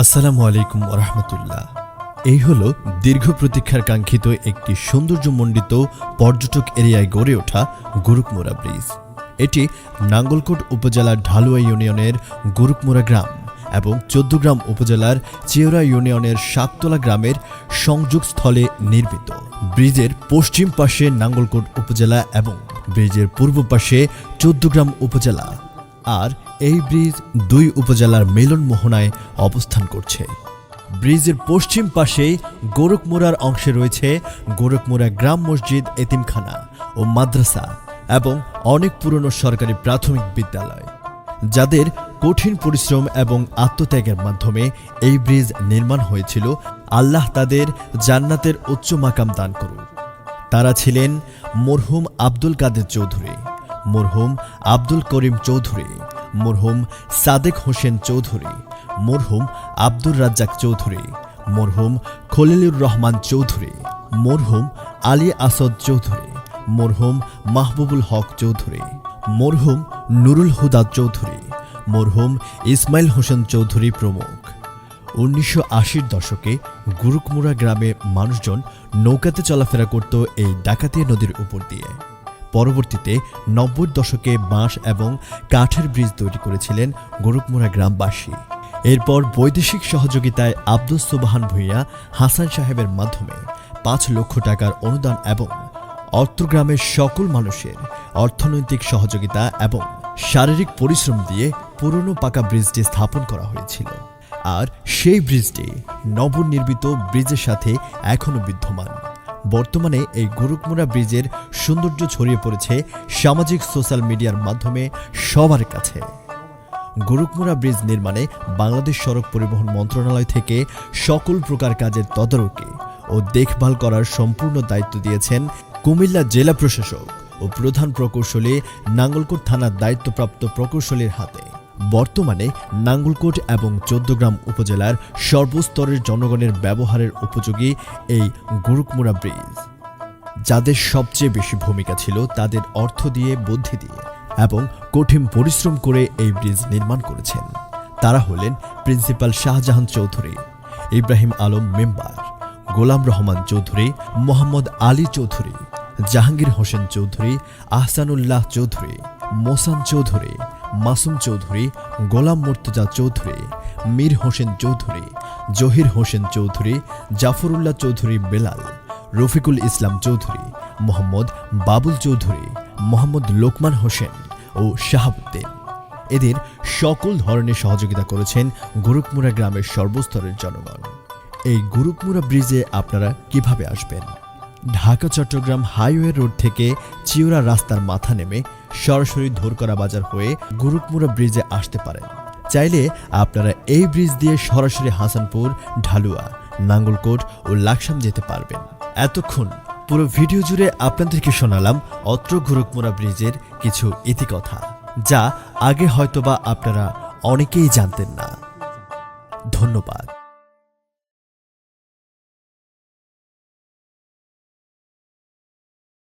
আসসালামু আলাইকুম ওয়া রাহমাতুল্লাহ। এই হলো দীর্ঘ প্রতীক্ষার কাঙ্ক্ষিত একটি সৌন্দর্যমণ্ডিত পর্যটক এরিয়ায় গড়ে ওঠা গুরুকমুড়া ব্রিজ। এটি নাঙ্গলকোট উপজেলার ঢালুয়া ইউনিয়নের গুরুকমুড়া গ্রাম এবং চৌদ্দগ্রাম উপজেলার চেওড়া ইউনিয়নের সাততলা গ্রামের সংযোগস্থলে নির্মিত। ব্রিজের পশ্চিম পাশে নাঙ্গলকোট উপজেলা এবং ব্রিজের পূর্ব পাশে চৌদ্দগ্রাম উপজেলা, আর এই ব্রিজ দুই উপজেলার মিলন মোহনায় অবস্থান করছে। ব্রিজের পশ্চিম পাশে গোরখমুড়ার অংশে রয়েছে গোরখমুড়া গ্রাম মসজিদ, এতিমখানা ও মাদ্রাসা এবং অনেক পুরনো সরকারি প্রাথমিক বিদ্যালয়, যাদের কঠিন পরিশ্রম এবং আত্মত্যাগের মাধ্যমে এই ব্রিজ নির্মাণ হয়েছিল। আল্লাহ তাদের জান্নাতের উচ্চ মাকাম দান করুক। তারা ছিলেন মরহুম আব্দুল কাদের চৌধুরী, মরহুম আব্দুল করিম চৌধুরী, মরহুম সাদেক হোসেন চৌধুরী, মরহুম আব্দুর রাজ্জাক চৌধুরী, মরহুম খলিলুর রহমান চৌধুরী, মরহুম আলী আসাদ চৌধুরী, মরহুম মাহবুবুল হক চৌধুরী, মরহুম নুরুল হুদা চৌধুরী, মরহুম ইসমাইল হোসেন চৌধুরী প্রমুখ। ১৯৮০-র দশকে গুরুকমুড়া গ্রামে মানুষজন নৌকাতে চলাফেরা করত এই ডাকাতিয়া নদীর উপর দিয়ে। পরবর্তীতে ৯০-র দশকে বাঁশ এবং কাঠের ব্রিজ তৈরি করেছিলেন গুরুকমুড়া গ্রামবাসী। এরপর বৈদেশিক সহযোগিতায় আব্দুল সুবহান ভূঁইয়া হাসান সাহেবের মাধ্যমে ৫ লক্ষ টাকার অনুদান এবং অত্রগ্রামের সকল মানুষের অর্থনৈতিক সহযোগিতা এবং শারীরিক পরিশ্রম দিয়ে পুরনো পাকা ব্রিজটি স্থাপন করা হয়েছিল। আর সেই ব্রিজটি নবনির্মিত ব্রিজের সাথে এখনও বিদ্যমান। বর্তমানে এই গুরুকমুড়া ব্রিজের সৌন্দর্য ছড়িয়ে পড়েছে সামাজিক সোশ্যাল মিডিয়ার মাধ্যমে সবার কাছে। গুরুকমুড়া ব্রিজ নির্মাণে বাংলাদেশ সড়ক পরিবহন মন্ত্রণালয় থেকে সকল প্রকার কাজের তদারকি ও দেখভাল করার সম্পূর্ণ দায়িত্ব দিয়েছেন কুমিল্লা জেলা প্রশাসক ও প্রধান প্রকৌশলী নাঙ্গলকোট থানার দায়িত্বপ্রাপ্ত প্রকৌশলীর হাতে। বর্তমানে নাঙ্গলকোট এবং চৌদ্দগ্রাম উপজেলার সর্বস্তরের জনগণের ব্যবহারের উপযোগী এই গুরুকমুড়া ব্রিজ, যাদের সবচেয়ে বেশি ভূমিকা ছিল তাদের অর্থ দিয়ে, বুদ্ধি দিয়ে এবং কঠিন পরিশ্রম করে এই ব্রিজ নির্মাণ করেছেন। তারা হলেন প্রিন্সিপাল শাহজাহান চৌধুরী, ইব্রাহিম আলম মেম্বার, গোলাম রহমান চৌধুরী, মোহাম্মদ আলী চৌধুরী, জাহাঙ্গীর হোসেন চৌধুরী, আহসানুল্লাহ চৌধুরী, মোসান চৌধুরী, মাসুম চৌধুরী, গোলাম মুর্তজা চৌধুরী, মীর হোসেন চৌধুরী, জহির হোসেন চৌধুরী, জাফরুল্লাহ চৌধুরী বেলাল, রফিকুল ইসলাম চৌধুরী, মোহাম্মদ বাবুল চৌধুরী, মোহাম্মদ লোকমান হোসেন ও শাহাবুদ্দিন। এদের সকল ধরনের সহযোগিতা করেছেন গুরুকমুড়া গ্রামের সর্বস্তরের জনগণ। এই গুরুকমুড়া ব্রিজে আপনারা কিভাবে আসবেন? ঢাকা চট্টগ্রাম হাইওয়ে রোড থেকে চিওড়া রাস্তার মাথা নেমে সরাসরি ধোরকরা বাজার হয়ে গুরুকমুড়া ব্রিজে আসতে পারেন। চাইলে আপনারা এই ব্রিজ দিয়ে সরাসরি হাসানপুর, ঢালুয়া, নাঙ্গলকোট ও লাকসাম যেতে পারবেন। এতক্ষণ পুরো ভিডিও জুড়ে আপনাদেরকে শোনালাম অত্র গুরুকমুড়া ব্রিজের কিছু ইতিকথা, যা আগে হয়তোবা আপনারা অনেকেই জানতেন না। ধন্যবাদ।